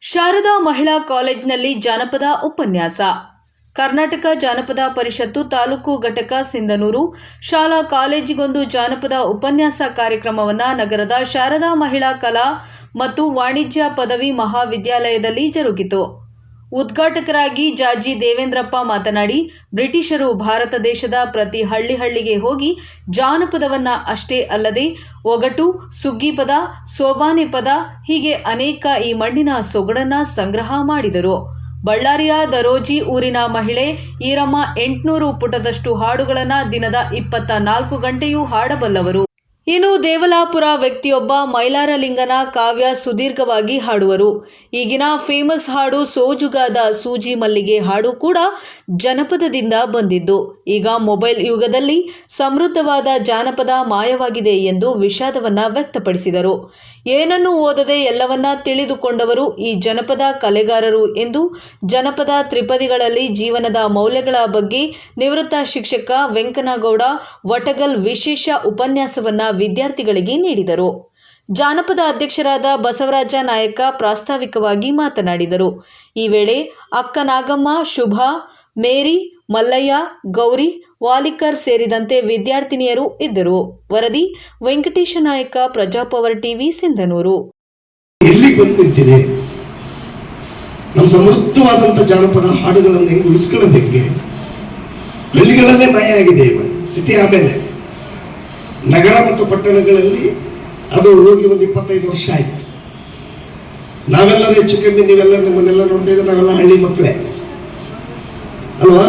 ಶಾರದಾ ಮಹಿಳಾ ಕಾಲೇಜಿನಲ್ಲಿ ಜಾನಪದ ಉಪನ್ಯಾಸ. ಕರ್ನಾಟಕ ಜಾನಪದ ಪರಿಷತ್ತು ತಾಲೂಕು ಘಟಕ ಸಿಂಧನೂರು ಶಾಲಾ ಕಾಲೇಜಿಗೊಂದು ಜಾನಪದ ಉಪನ್ಯಾಸ ಕಾರ್ಯಕ್ರಮವನ್ನು ನಗರದ ಶಾರದಾ ಮಹಿಳಾ ಕಲಾ ಮತ್ತು ವಾಣಿಜ್ಯ ಪದವಿ ಮಹಾವಿದ್ಯಾಲಯದಲ್ಲಿ ಜರುಗಿತು. ಉದ್ಘಾಟಕರಾಗಿ ಜಾಜಿ ದೇವೇಂದ್ರಪ್ಪ ಮಾತನಾಡಿ, ಬ್ರಿಟಿಷರು ಭಾರತ ದೇಶದ ಪ್ರತಿ ಹಳ್ಳಿಗೆ ಹೋಗಿ ಜಾನಪದವನ್ನ ಅಷ್ಟೇ ಅಲ್ಲದೆ ಒಗಟು, ಸುಗ್ಗಿ ಪದ, ಸೋಬಾನೆ ಪದ ಹೀಗೆ ಅನೇಕ ಈ ಮಣ್ಣಿನ ಸೊಗಡನ್ನ ಸಂಗ್ರಹ ಮಾಡಿದರು. ಬಳ್ಳಾರಿಯ ದರೋಜಿ ಊರಿನ ಮಹಿಳೆ ಈರಮ್ಮ 800 ಪುಟದಷ್ಟು ಹಾಡುಗಳನ್ನು ದಿನದ 24 ಗಂಟೆಯೂ ಹಾಡಬಲ್ಲವರು. ಇನ್ನು ದೇವಲಾಪುರ ವ್ಯಕ್ತಿಯೊಬ್ಬ ಮೈಲಾರಲಿಂಗನ ಕಾವ್ಯ ಸುದೀರ್ಘವಾಗಿ ಹಾಡುವರು. ಈಗಿನ ಫೇಮಸ್ ಹಾಡು ಸೋಜುಗಾದ ಸೂಜಿ ಮಲ್ಲಿಗೆ ಹಾಡು ಕೂಡ ಜನಪದದಿಂದ ಬಂದಿದ್ದು. ಈಗ ಮೊಬೈಲ್ ಯುಗದಲ್ಲಿ ಸಮೃದ್ಧವಾದ ಜಾನಪದ ಮಾಯವಾಗಿದೆ ಎಂದು ವಿಷಾದವನ್ನ ವ್ಯಕ್ತಪಡಿಸಿದರು. ಏನನ್ನು ಓದದೆ ಎಲ್ಲವನ್ನ ತಿಳಿದುಕೊಂಡವರು ಈ ಜನಪದ ಕಲೆಗಾರರು ಎಂದು ಜನಪದ ತ್ರಿಪದಿಗಳಲ್ಲಿ ಜೀವನದ ಮೌಲ್ಯಗಳ ಬಗ್ಗೆ ನಿವೃತ್ತ ಶಿಕ್ಷಕ ವೆಂಕನಗೌಡ ವಟಗಲ್ ವಿಶೇಷ ಉಪನ್ಯಾಸವನ್ನ ವಿದ್ಯಾರ್ಥಿಗಳಿಗೆ ನೀಡಿದರು. ಜಾನಪದ ಅಧ್ಯಕ್ಷರಾದ ಬಸವರಾಜ ನಾಯಕ ಪ್ರಾಸ್ತಾವಿಕವಾಗಿ ಮಾತನಾಡಿದರು. ಈ ವೇಳೆ ಅಕ್ಕ ನಾಗಮ್ಮ, ಶುಭಾ, ಮೇರಿ, ಮಲ್ಲಯ್ಯ, ಗೌರಿ, ವಾಲಿಕರ್ ಸೇರಿದಂತೆ ವಿದ್ಯಾರ್ಥಿನಿಯರು ಇದ್ದರು. ವರದಿ ವೆಂಕಟೇಶ ನಾಯಕ, ಪ್ರಜಾಪವರ್ ಟಿವಿ, ಸಿಂಧನೂರು. ನಮ್ಮ ಸಮೃದ್ಧವಾದಂತಹ ಜಾನಪದ ಹಾಡುಗಳನ್ನು ಹೆಂಗೆ ಉಳಿಸ್ಕೊಳ್ಳೋದಕ್ಕೆ ಹಳ್ಳಿಗಳಲ್ಲೇ ಮಾಯ ಆಗಿದೆ. ಸಿಟಿ ಆಮೇಲೆ ನಗರ ಮತ್ತು ಪಟ್ಟಣಗಳಲ್ಲಿ ಅದು ಹೋಗಿ ಒಂದು 25 ವರ್ಷ ಆಯ್ತು. ನಾವೆಲ್ಲರೂ ಹೆಚ್ಚು ಕಮ್ಮಿ, ನೀವೆಲ್ಲ ನಮ್ಮನ್ನೆಲ್ಲ ನೋಡ್ತಾ ಇದ್ರೆ ನಾವೆಲ್ಲ ಹಳ್ಳಿ ಮಕ್ಕಳೇ ಅಲ್ವಾ?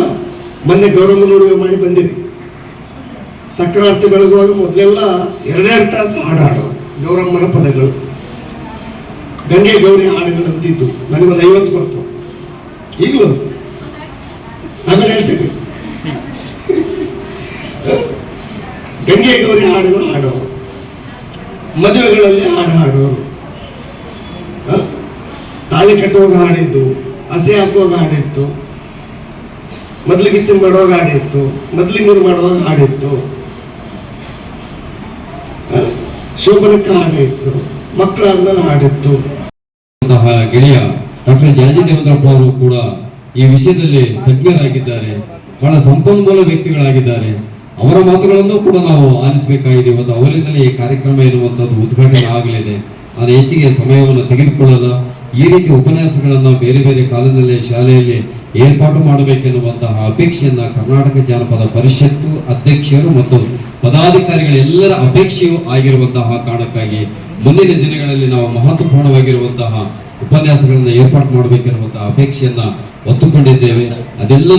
ಮೊನ್ನೆ ಗೌರಮ್ಮ ನೋಡುವೆ ಮಾಡಿ ಬಂದಿರಿ. ಸಕ್ರಾರ್ತಿ ಬೆಳಗುವಾಗ ಮೊದಲೆಲ್ಲ 2 ತಾಸು ಹಾಡಾಡೋರು ಗೌರಮ್ಮನ ಪದಗಳು, ಗಂಗೆ ಗೌರಿ ಹಾಡುಗಳು ಅಂತಿದ್ದು. ನನಗೊಂದು 50 ಬರ್ತವೆ ಈಗಲೂ. ಆಮೇಲೆ ಹೇಳ್ತೇನೆ, ಗಂಗೆ ಗೌರಿ ಹಾಡುಗಳು ಹಾಡೋರು, ಮದುವೆಗಳಲ್ಲಿ ಹಾಡೋರು, ತಾಳಿ ಕಟ್ಟುವಾಗ ಹಾಡಿದ್ದು, ಹಸೆ ಹಾಕುವಾಗ ಹಾಡಿತ್ತು, ಮೊದಲಿಗಿತ್ತಿನ ಮಾಡುವಾಗ ಹಾಡಿತ್ತು, ಮೊದಲಿಂಗರು ಮಾಡುವಾಗ ಹಾಡಿತ್ತು, ಶೋಭನಕ್ಕೆ ಹಾಡಿತ್ತು, ಮಕ್ಕಳಾದ್ಮೇಲೆ ಹಾಡಿತ್ತು. ಗೆಳೆಯ ಡಾಕ್ಟರ್ ಜಾಜಿ ದೇವೇಂದ್ರಪ್ಪ ಅವರು ಕೂಡ ಈ ವಿಷಯದಲ್ಲಿ ತಜ್ಞರಾಗಿದ್ದಾರೆ, ಬಹಳ ಸಂಪನ್ಮೂಲ ವ್ಯಕ್ತಿಗಳಾಗಿದ್ದಾರೆ. ಅವರ ಮಾತುಗಳನ್ನು ಕೂಡ ನಾವು ಆಲಿಸಬೇಕಾಗಿದೆ. ಇವತ್ತು ಅವರಿಂದಲೇ ಈ ಕಾರ್ಯಕ್ರಮ ಎನ್ನುವಂಥದ್ದು ಉದ್ಘಾಟನೆ ಆಗಲಿದೆ. ನಾನು ಹೆಚ್ಚಿಗೆ ಸಮಯವನ್ನು ತೆಗೆದುಕೊಳ್ಳಲ್ಲ. ಈ ರೀತಿ ಉಪನ್ಯಾಸಗಳನ್ನು ಬೇರೆ ಬೇರೆ ಕಾಲದಲ್ಲೇ ಶಾಲೆಯಲ್ಲಿ ಏರ್ಪಾಟು ಮಾಡಬೇಕೆನ್ನುವಂತಹ ಅಪೇಕ್ಷೆಯನ್ನ ಕರ್ನಾಟಕ ಜಾನಪದ ಪರಿಷತ್ತು ಅಧ್ಯಕ್ಷರು ಮತ್ತು ಪದಾಧಿಕಾರಿಗಳೆಲ್ಲರ ಅಪೇಕ್ಷೆಯೂ ಆಗಿರುವಂತಹ ಕಾರಣಕ್ಕಾಗಿ ಮುಂದಿನ ದಿನಗಳಲ್ಲಿ ನಾವು ಮಹತ್ವಪೂರ್ಣವಾಗಿರುವಂತಹ ಉಪನ್ಯಾಸಗಳನ್ನು ಏರ್ಪಾಡು ಮಾಡಬೇಕೆನ್ನುವಂತಹ ಅಪೇಕ್ಷೆಯನ್ನ ಒತ್ತುಕೊಂಡಿದ್ದೇವೆ. ಅದೆಲ್ಲ